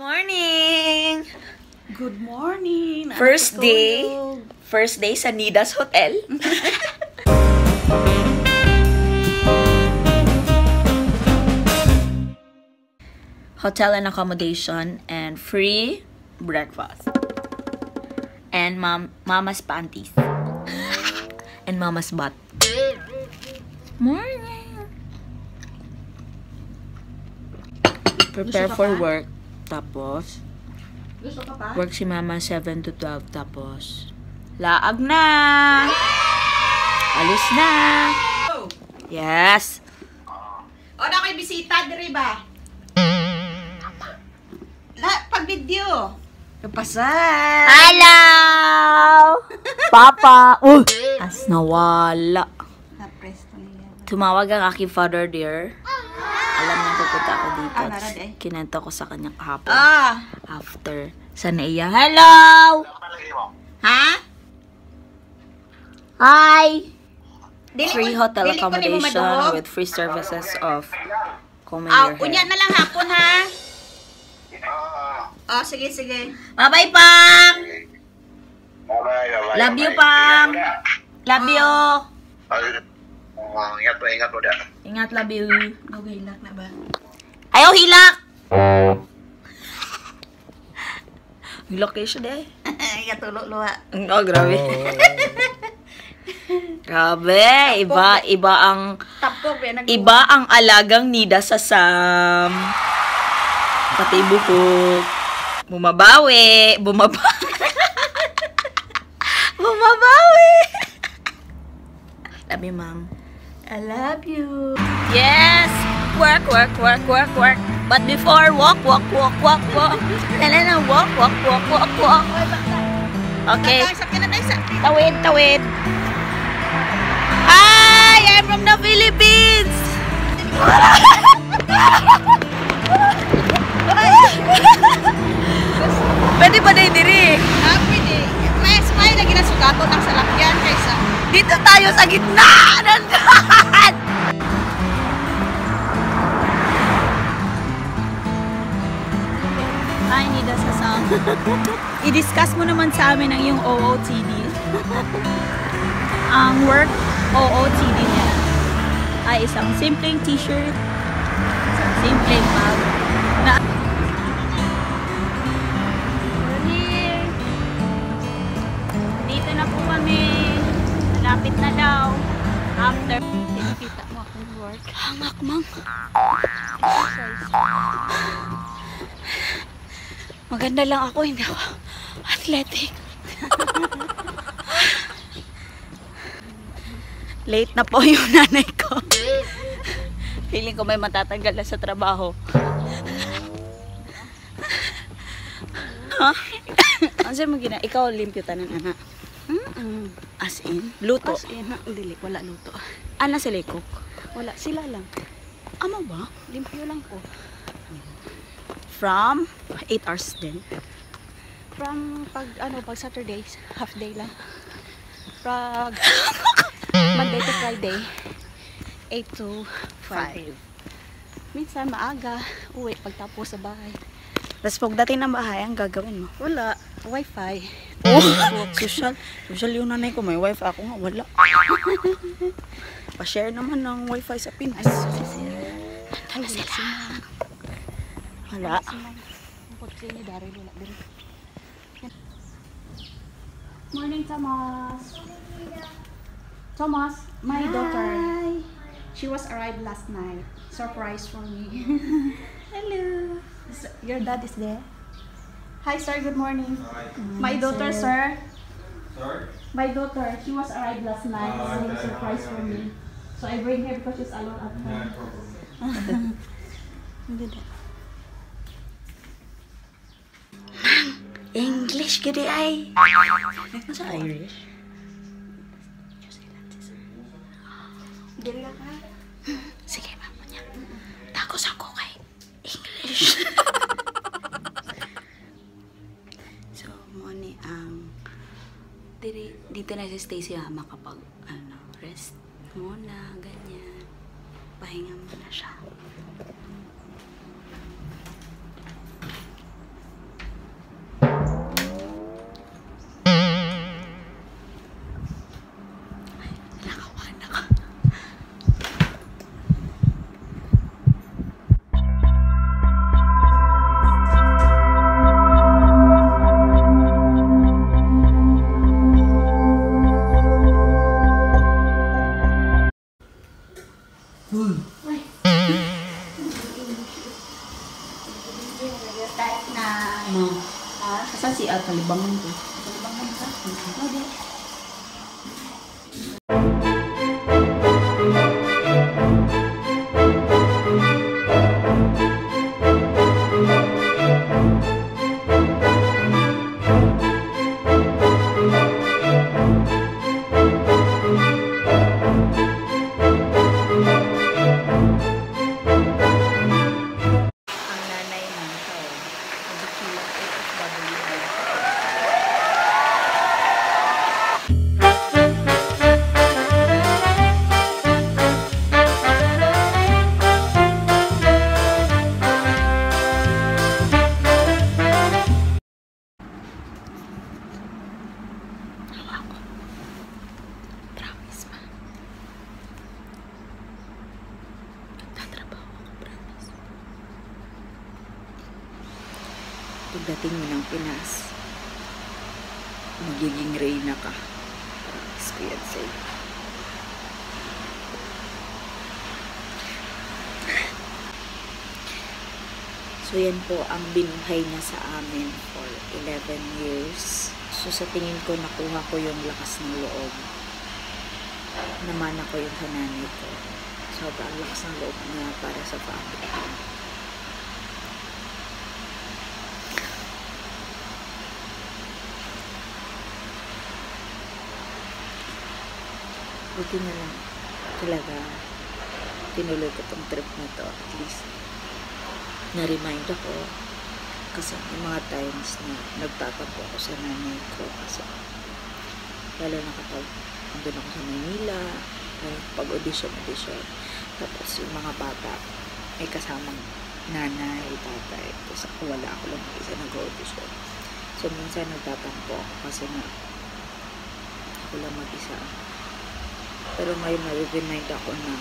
Morning! Good morning! First day sa Nidas Hotel. Hotel and accommodation and free breakfast. And mama's panties. And mama's butt. Morning! Prepare for work. Tapos, work si mama 7 to 12. Tapos, laag na! Alis na! Yes! O, na kayo bisita, diri ba? Pag-video. Kapasay! Hello! Papa! As nawala. Tumawag ang aking father dear. Alam niya pupunta ako dito. Kinento ko sa kanya kahapon. After. Sana iya. Hello! Ha? Hi! Free hotel accommodation with free services of combing your hair. Unya na lang hapon, ha? Oh, sige. Bye-bye, Pam! Bye-bye. Love you, Pam! Love you! Ingat po dah. Ingat, love you. Hilak na ba? Ayaw, hilak! Hilak kayo siya, deh. Katulog-luha. Oh, grabe. Grabe, iba ang alagang nida sa Sam. Pati buhok. Bumabawi. Love you, ma'am. I love you. Yes! Work. But before, walk. Kailangan walk. Okay. Tawid. Hi! I'm from the Philippines! Pwede ba na diri? Pwede. May smile lagi na sugato ng salakyan kaysa. Dito tayo sa gitna! Nandan! Ay, Nida sa sound. I-discuss mo naman sa amin ang iyong OOTD. Ang work OOTD niya ay isang simpleng t-shirt, isang simpleng bag. Dito na po kami. Malapit na daw. After. Nakita mo akong work. Hangak, mang. Maganda lang ako, hindi ako athletic. Late na po yung nanay ko. Feeling ko may matatanggal na sa trabaho. Ano sa'yo mo gina? Ikaw limpyo tanan, anak. As in? Luto? As in, dili. Wala luto. Ana sila cook? Wala. Sila lang. Ano ba? Limpyo lang po. From 8 hours din. From pag Saturdays, half day lang. Pag Monday to Friday, 8 to 5. Minsan maaga, uwi pagtapos sa bahay. Tapos pagdating ng bahay, ang gagawin mo? Wala. Wi-Fi. Social yung nanay ko. May wifi. Ako nga, wala. Pa-share naman ng wifi sa Pinas. Wala. Morning, Thomas. Thomas, my daughter. She was arrived last night. Surprise for me. Hello. Your dad is there? Hi, sir. Good morning. My daughter, sir. Sorry? My daughter, she was arrived last night. So surprise for me. So I bring her because she's alone at home. English gede ay. Masa Irish? Dili ka? Sige, mama niya. Takos ako kay English. So, muna ang dito na si Stacy makapag rest muna, ganyan. Pahinga muna siya. type na... No. Saan si At? Kalibangan ko. Kalibangan ka? Okay. Pagdating mo ng Pinas, magiging reyna ka. Promise ko yan sa'yo. So yan po ang binuhay niya sa amin for 11 years. So sa tingin ko, nakuha ko yung lakas ng loob. Namana ko yung nanay ko. Sobrang lakas ng loob niya para sa family ko. Buti na lang talaga tinuloy ko tong trip na to. At least na-remind ako kasi may mga times na nagtatampo ako sa nanay ko kasi lalo na kapag andun ako sa Manila pag audition tapos yung mga bata may kasamang nanay, tatay, tapos ako wala, ako lang isa nag-audition. So minsan nagtatampo ako kasi na ako lang mag-isa. Pero ngayon na-remind ako na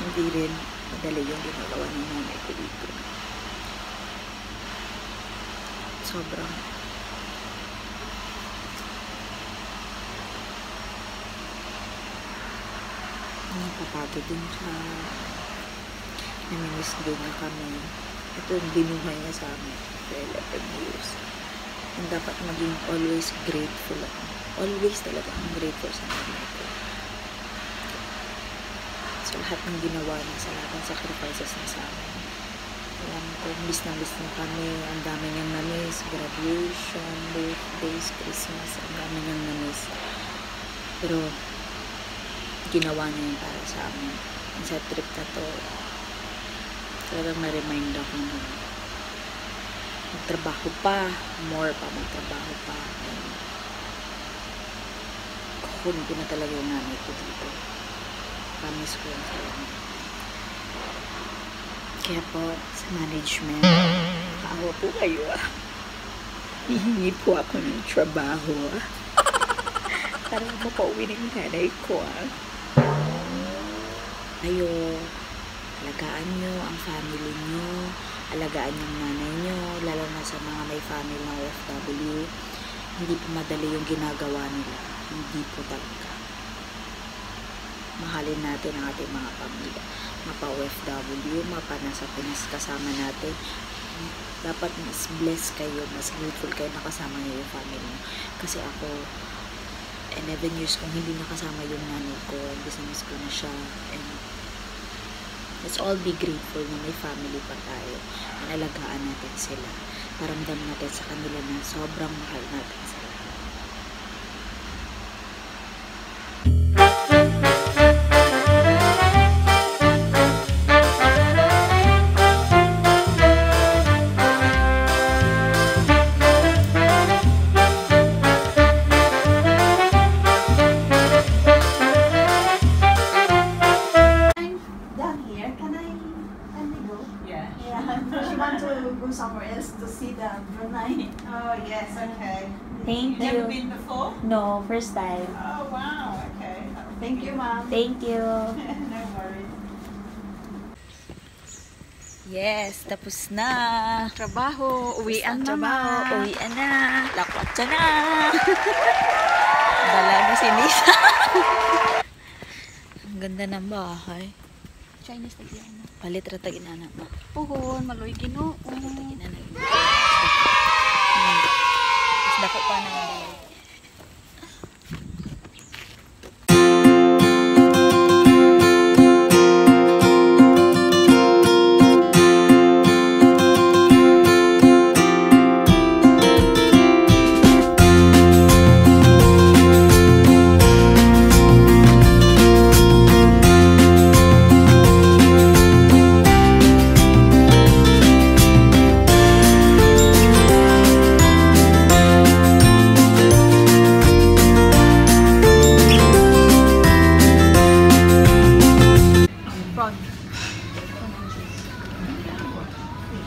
hindi rin madali yung ginagawa ng nanay ko dito. Sobrang napapagod din siya. Namimiss din niya kami. Ito yung binuhay niya sa amin for 11 years. And dapat maging always grateful ako. Always talaga ang grateful sa nanay ko. So, lahat ng ginawa niya sa lahat ng sacrifices niya sa amin. Alam ko, miss na kami. Ang dami niyang na-miss. Graduation, birthdays, Christmas. Ang dami niyang na-miss. Pero, ginawa niya yun para sa amin. Sa trip na to, talagang na-remind ako na magtrabaho pa. Magtrabaho pa. Kukunin ko na talaga yung nanay ko dito. Promise ko yan sa inyo. Kaya po, sa management, kaawa po kayo hihingi po ako ng trabaho para mapauwi ng nanay ko Ayo, alagaan nyo ang family nyo, alagaan yung nanay nyo, lalo na sa mga may family na OFW. Hindi po madali yung ginagawa nila. Hindi po talaga. Mahalin natin ang ating mga pamilya, mga pa-OFW, mga pa nasa Pinas kasama natin. Dapat mas blessed kayo, mas grateful kayo na kasama niyo yung family niyo. Kasi ako, 11 years kong hindi nakasama yung nanay ko, business ko na siya, and let's all be grateful na may family pa tayo, na alagaan natin sila, paramdam natin sa kanila na sobrang mahal natin sila. Somewhere else to see the Brunei. Oh yes, okay. Thank you. Never been before? No, first time. Oh wow, okay. Thank you, ma'am. Thank you. No worries. Yes, tapos na. Trabaho, uwian na. Uwian na. Lakwatsa na. Dala na si Nisa. Ang ganda ng bahay. Chinese lagi ano. Palit ra tag inana mo. Puhon, maloy Ginoo. Inana. Mas dako pa na ang balay.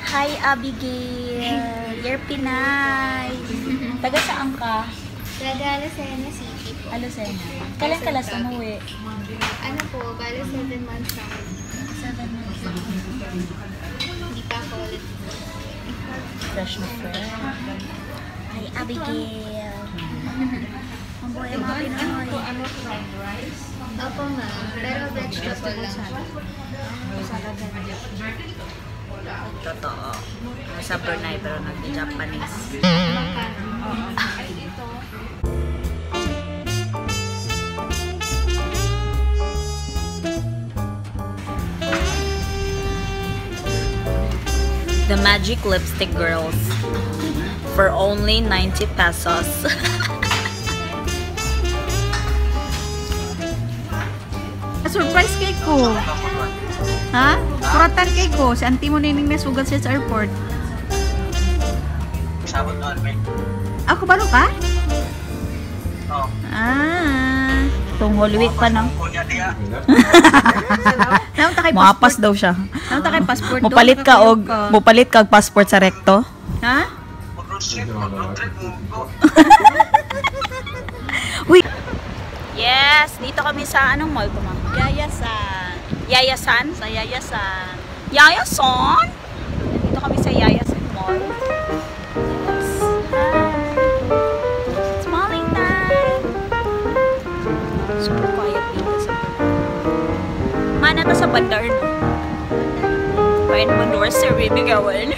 Hi, Abigail. You're Pinay. Taga saan ka? Taga Lucena City po. Alusena. Kailan ka last umuwi? Ano po, bali 7 months na. 7 months. Hindi pa ako ulit. Fresh na fresh. Hi, Abigail. Ang buhay mo, Pinoy. Opo ma'am, pero vegetable lang. Totoo. Sa Brunei pero nag-Japanese. The Magic Lipstick Girls for only 90 pesos. Surprise cake ko. Ha? Kuratan cake ko. Si auntie mo nining nasugat siya sa airport. Sabot doon, may. Ako balo ka? Oh. Ah. Itong Holy Week pa nang. Kunya diya. Namun takay Muapas daw siya. Namun takay passport. Mupalit ka og mupalit kag passport sa recto. Ha? Mag-road trip, go. Uy. Yes, dito kami sa anong mall po, ma'am? Yayasan. Yayasan? Sa Yayasan. Yayasan? Dito kami sa Yayasan Mall. Yes. Hi. Smiling time. Super quiet dito sa mana to sa bandar, no? Pain bandar sa Ribigawan.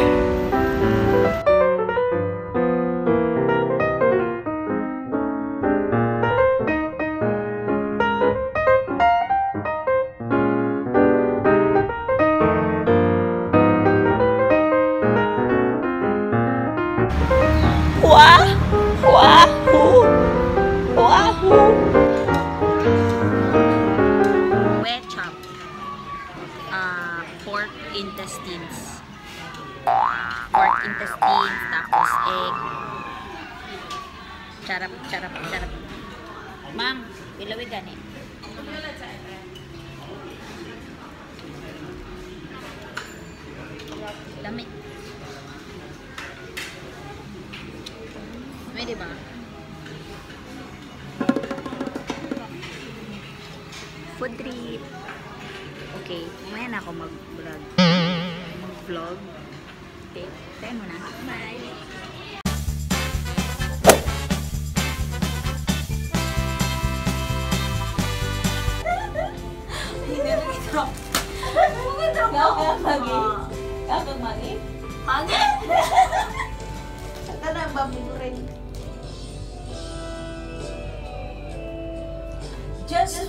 Wahoo! Wahoo! Wechap. Pork intestines. Pork intestines, tapos egg. Charap, charap, charap. Ma'am, ilawi gani. Lami. May diba? Food trip. Okay, mamaya na ako mag-vlog. Mag-vlog. Okay, tayo muna. Bye! Kakang magi? Hangin? Kanang baburin. Just